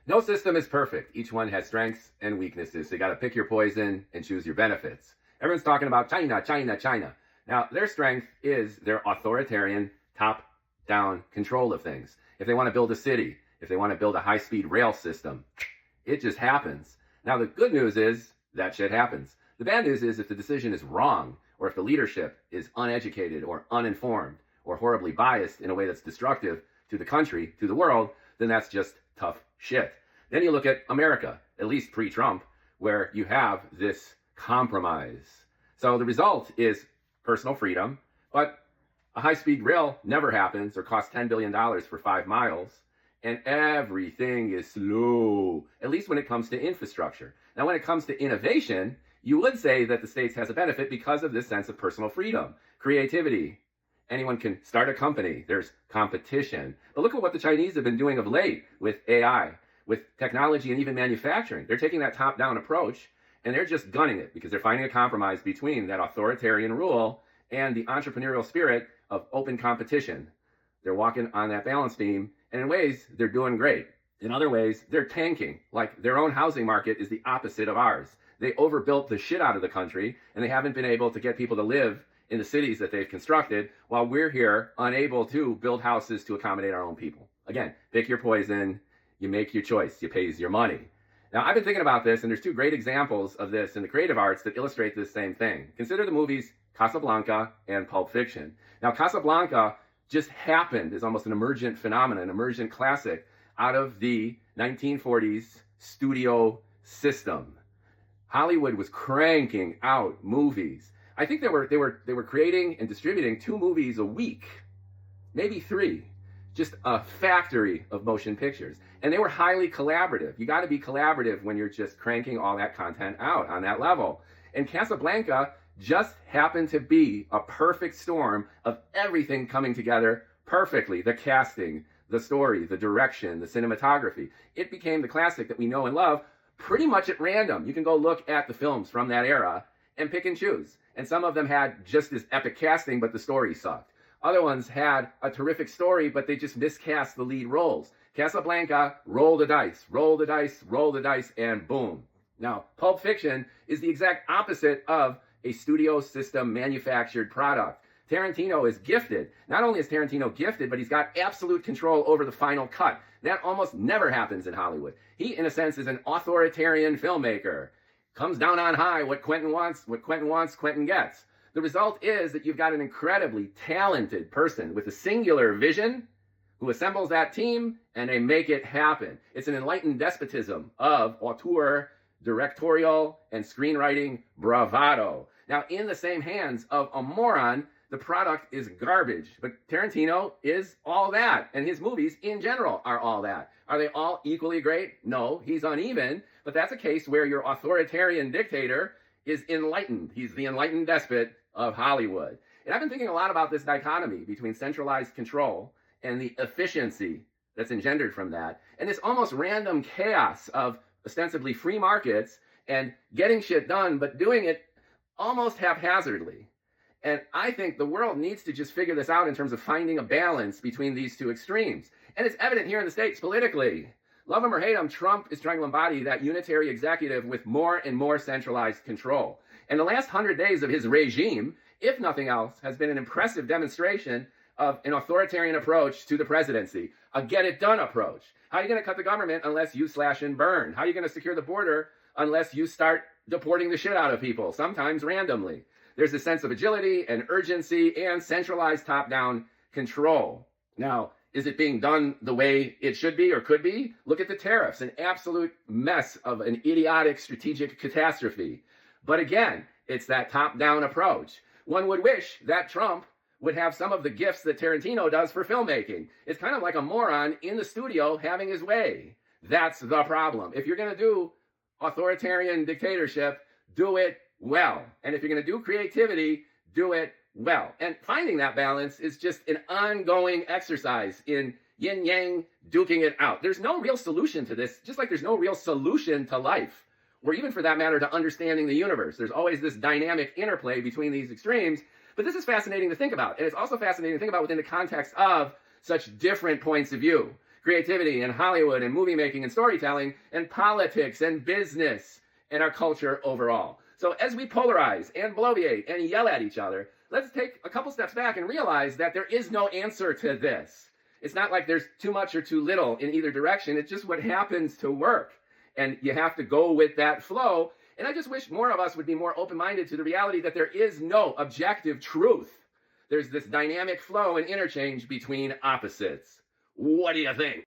No system is perfect. Each one has strengths and weaknesses. So you got to pick your poison and choose your benefits. Everyone's talking about China, China, China. Now, their strength is their authoritarian top-down control of things. If they want to build a city, if they want to build a high-speed rail system, it just happens. Now, the good news is that shit happens. The bad news is if the decision is wrong, or if the leadership is uneducated or uninformed or horribly biased in a way that's destructive to the country, to the world, then that's just tough shit. Then you look at America, at least pre-Trump, where you have this compromise. So the result is personal freedom, but a high-speed rail never happens or costs $10 billion for 5 miles, and everything is slow, at least when it comes to infrastructure. Now, when it comes to innovation, you would say that the States has a benefit because of this sense of personal freedom, creativity. Anyone can start a company. There's competition. But look at what the Chinese have been doing of late with AI, with technology, and even manufacturing. They're taking that top-down approach, and they're just gunning it because they're finding a compromise between that authoritarian rule and the entrepreneurial spirit of open competition. They're walking on that balance beam, and in ways, they're doing great. In other ways, they're tanking. Like their own housing market is the opposite of ours. They overbuilt the shit out of the country, and they haven't been able to get people to live in the cities that they've constructed, while we're here unable to build houses to accommodate our own people. Again, pick your poison, you make your choice, you pays your money. Now, I've been thinking about this, and there's 2 great examples of this in the creative arts that illustrate this same thing. Consider the movies Casablanca and Pulp Fiction. Now, Casablanca just happened as almost an emergent phenomenon, an emergent classic out of the 1940s studio system. Hollywood was cranking out movies. I think they were creating and distributing 2 movies a week, maybe 3, just a factory of motion pictures. And they were highly collaborative. You got to be collaborative when you're just cranking all that content out on that level. And Casablanca just happened to be a perfect storm of everything coming together perfectly. The casting, the story, the direction, the cinematography. It became the classic that we know and love pretty much at random. You can go look at the films from that era and pick and choose. And some of them had just as epic casting, but the story sucked. Other ones had a terrific story, but they just miscast the lead roles. Casablanca, roll the dice, roll the dice, roll the dice, and boom. Now, Pulp Fiction is the exact opposite of a studio system manufactured product. Tarantino is gifted. Not only is Tarantino gifted, but he's got absolute control over the final cut. That almost never happens in Hollywood. He, in a sense, is an authoritarian filmmaker. Comes down on high. What Quentin wants, Quentin gets. The result is that you've got an incredibly talented person with a singular vision who assembles that team and they make it happen. It's an enlightened despotism of auteur, directorial, and screenwriting bravado. Now, in the same hands of a moron, the product is garbage. But Tarantino is all that, and his movies in general are all that. Are they all equally great? No, he's uneven, but that's a case where your authoritarian dictator is enlightened. He's the enlightened despot of Hollywood. And I've been thinking a lot about this dichotomy between centralized control and the efficiency that's engendered from that, and this almost random chaos of ostensibly free markets and getting shit done, but doing it almost haphazardly. And I think the world needs to just figure this out in terms of finding a balance between these 2 extremes. And it's evident here in the States politically. Love him or hate him, Trump is trying to embody that unitary executive with more and more centralized control. And the last 100 days of his regime, if nothing else, has been an impressive demonstration of an authoritarian approach to the presidency, a get-it-done approach. How are you going to cut the government unless you slash and burn? How are you going to secure the border unless you start deporting the shit out of people, sometimes randomly? There's a sense of agility and urgency and centralized top-down control. Now, is it being done the way it should be or could be? Look at the tariffs, an absolute mess of an idiotic strategic catastrophe. But again, it's that top-down approach. One would wish that Trump would have some of the gifts that Tarantino does for filmmaking. It's kind of like a moron in the studio having his way. That's the problem. If you're going to do authoritarian dictatorship, do it well. And if you're going to do creativity, do it well. And finding that balance is just an ongoing exercise in yin-yang, duking it out. There's no real solution to this, just like there's no real solution to life, or even for that matter to understanding the universe. There's always this dynamic interplay between these extremes. But this is fascinating to think about. And it's also fascinating to think about within the context of such different points of view. creativity and Hollywood and movie making and storytelling and politics and business and our culture overall. So as we polarize and bloviate and yell at each other, let's take a couple steps back and realize that there is no answer to this. It's not like there's too much or too little in either direction. It's just what happens to work. And you have to go with that flow. And I just wish more of us would be more open-minded to the reality that there is no objective truth. There's this dynamic flow and interchange between opposites. What do you think?